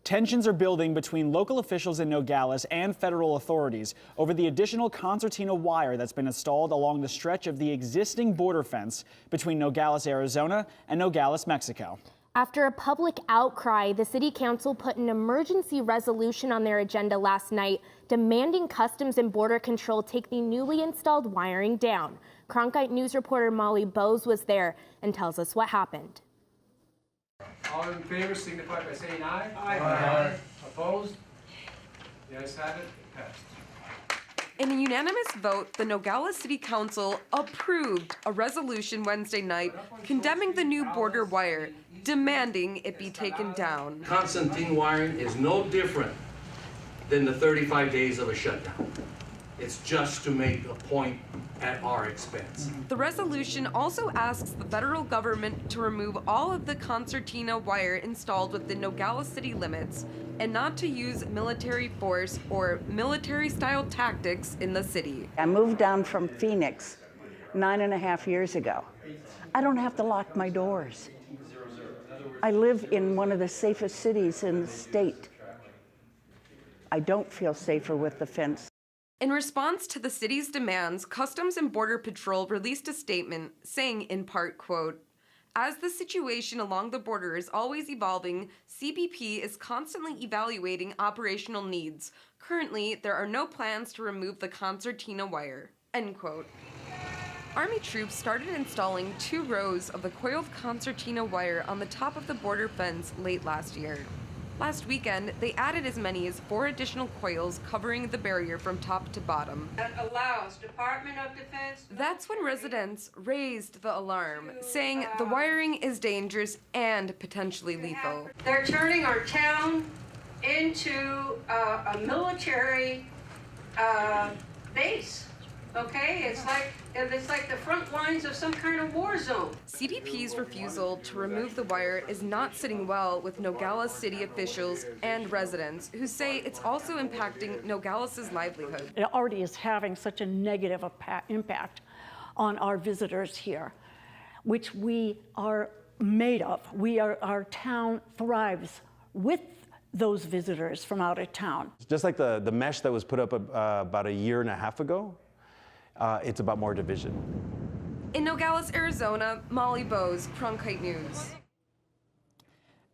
Tensions are building between local officials in Nogales and federal authorities over the additional concertina wire that's been installed along the stretch of the existing border fence between Nogales, Arizona and Nogales, Mexico. After a public outcry, the City Council put an emergency resolution on their agenda last night, demanding Customs and Border Control take the newly installed wiring down. Cronkite News reporter Molly Bowes was there and tells us what happened. All in favor signify by saying aye. Aye. Aye. Opposed? The ayes have it. It passed. In a unanimous vote, the Nogales City Council approved a resolution Wednesday night condemning the new border wire, demanding it be taken down. Concertina wiring is no different than the 35 days of a shutdown. It's just to make a point at our expense. The resolution also asks the federal government to remove all of the concertina wire installed within Nogales city limits and not to use military force or military-style tactics in the city. I moved down from Phoenix 9.5 years ago. I don't have to lock my doors. I live in one of the safest cities in the state. I don't feel safer with the fence. In response to the city's demands, Customs and Border Patrol released a statement saying in part, quote, "As the situation along the border is always evolving, CBP is constantly evaluating operational needs. Currently, there are no plans to remove the concertina wire," end quote. Army troops started installing 2 rows of the coiled concertina wire on the top of the border fence late last year. Last weekend, they added as many as 4 additional coils covering the barrier from top to bottom. That allows Department of Defense. That's when residents raised the alarm, saying the wiring is dangerous and potentially lethal. They're turning our town into a military base. Okay, it's like the front lines of some kind of war zone. CBP's refusal to remove the wire is not sitting well with Nogales city officials and residents who say it's also impacting Nogales' livelihood. It already is having such a negative impact on our visitors here, which we are made of. Our town thrives with those visitors from out of town. Just like the mesh that was put up about 1.5 years ago, it's about more division. In Nogales, Arizona, Molly Bowes, Cronkite News.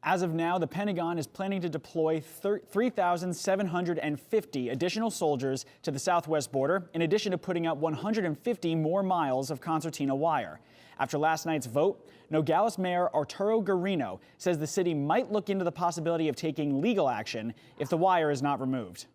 As of now, the Pentagon is planning to deploy 3,750 additional soldiers to the southwest border, in addition to putting up 150 more miles of concertina wire. After last night's vote, Nogales Mayor Arturo Guarino says the city might look into the possibility of taking legal action if the wire is not removed.